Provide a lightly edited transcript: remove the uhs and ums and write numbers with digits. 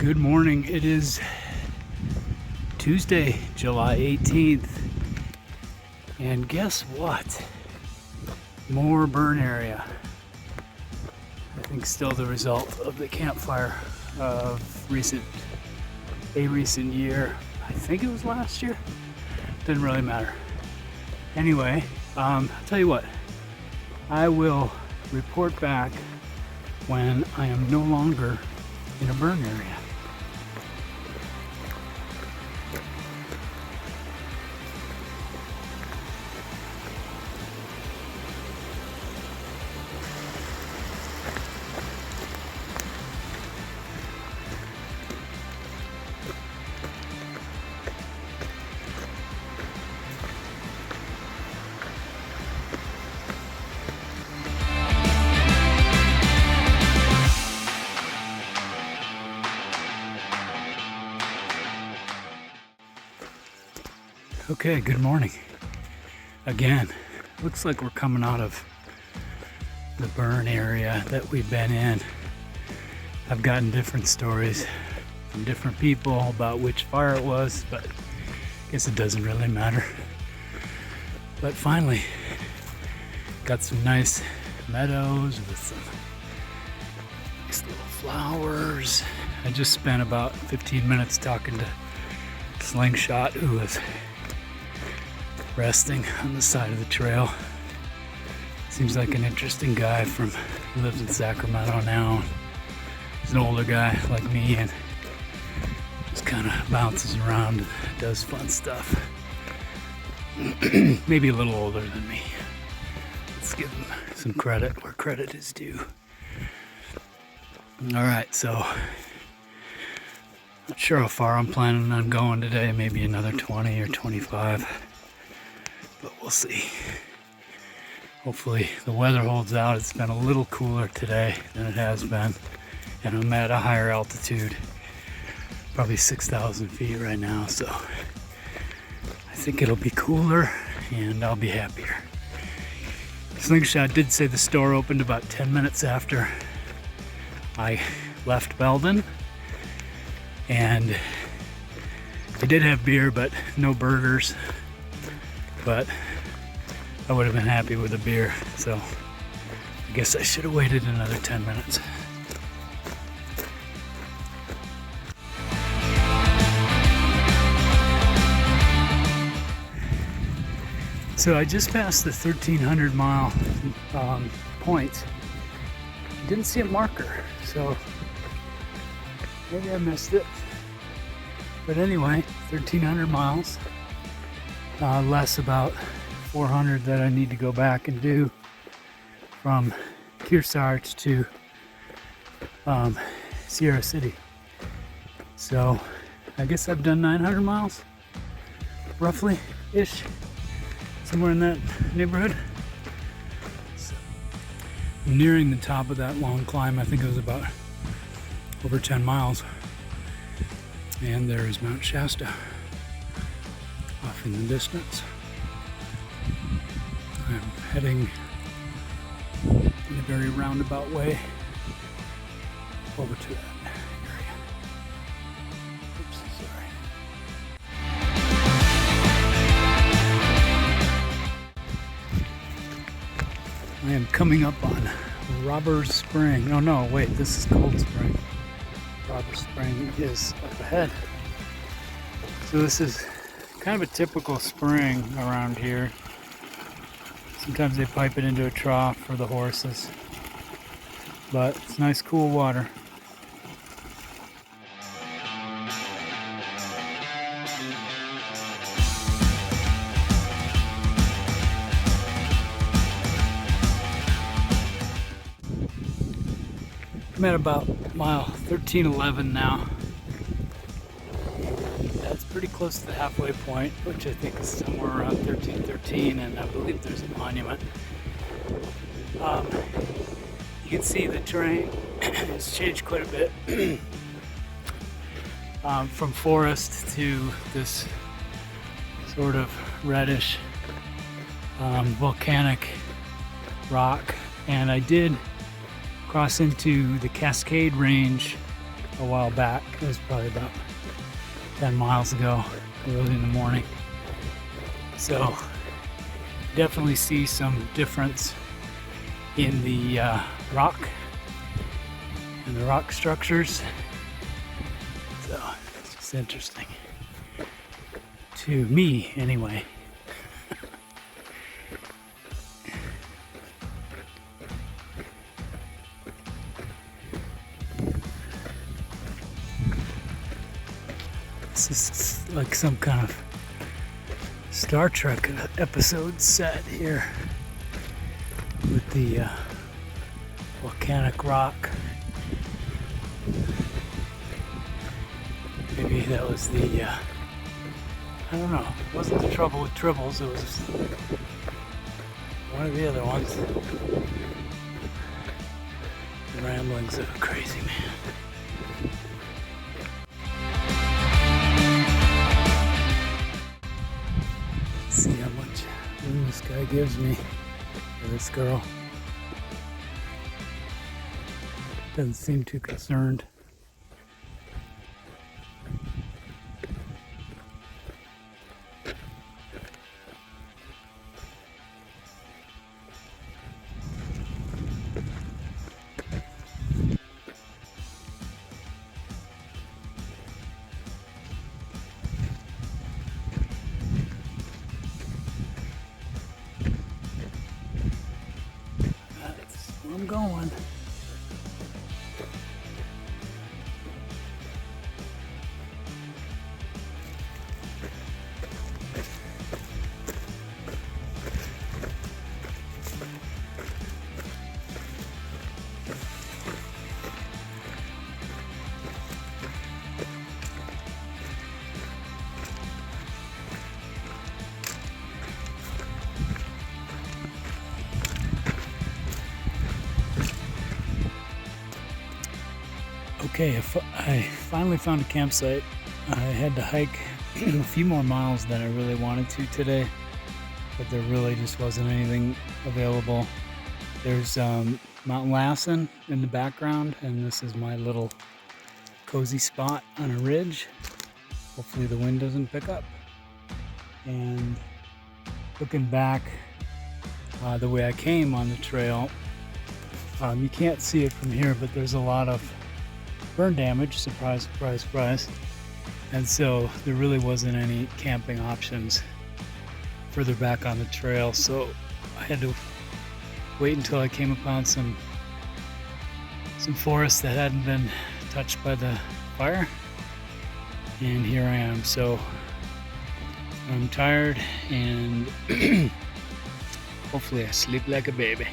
Good morning. It is Tuesday, July 18th. And guess what? More burn area. I think still the result of the campfire of a recent year. I think it was last year. Didn't really matter. Anyway, I'll tell you what. I will report back when I am no longer in a burn area. Okay, good morning. Again, looks like we're coming out of the burn area that we've been in. I've gotten different stories from different people about which fire it was, but I guess it doesn't really matter. But finally, got some nice meadows with some nice little flowers. I just spent about 15 minutes talking to Slingshot, who was resting on the side of the trail. Seems like an interesting guy who lives in Sacramento now. He's an older guy like me and just kind of bounces around and does fun stuff. Maybe a little older than me. Let's give him some credit where credit is due. Alright, so not sure how far I'm planning on going today. Maybe another 20 or 25. But we'll see. Hopefully the weather holds out. It's been a little cooler today than it has been. And I'm at a higher altitude, probably 6,000 feet right now. So I think it'll be cooler and I'll be happier. Slingshot did say the store opened about 10 minutes after I left Belden. And they did have beer, but no burgers. But I would have been happy with a beer, so I guess I should have waited another 10 minutes. So I just passed the 1,300 mile point. Didn't see a marker, so maybe I missed it. But anyway, 1,300 miles. Less about 400 that I need to go back and do from Kearsarge to Sierra City. So I guess I've done 900 miles, roughly-ish, somewhere in that neighborhood. So I'm nearing the top of that long climb. I think it was about over 10 miles. And there is Mount Shasta off in the distance. I'm heading in a very roundabout way over to that area. Oops, sorry. I am coming up on Robbers Spring. Oh no, wait, this is Cold Spring. Robbers Spring is up ahead. So this is kind of a typical spring around here. Sometimes they pipe it into a trough for the horses, but it's nice cool water. I'm at about mile 1311 now. That's pretty close to the halfway point, which I think is somewhere around 1313, and I believe there's a monument. You can see the terrain has changed quite a bit from forest to this sort of reddish volcanic rock, and I did cross into the Cascade Range a while back. It was probably about 10 miles ago, early in the morning. So definitely see some difference in the rock and the rock structures. So it's just interesting to me anyway. This is like some kind of Star Trek episode set here with the volcanic rock. Maybe that was the, I don't know, it wasn't the Trouble with Tribbles, it was one of the other ones. The ramblings of a crazy man. See how much room this guy gives me, or this girl. Doesn't seem too concerned. That's where I'm going. Okay, I finally found a campsite. I had to hike a few more miles than I really wanted to today, but there really just wasn't anything available. There's Mount Lassen in the background, and this is my little cozy spot on a ridge. Hopefully the wind doesn't pick up. And looking back the way I came on the trail, you can't see it from here, but there's a lot of burn damage, surprise, surprise, surprise. And so there really wasn't any camping options further back on the trail. So I had to wait until I came upon some forest that hadn't been touched by the fire. And here I am. So I'm tired and hopefully I sleep like a baby.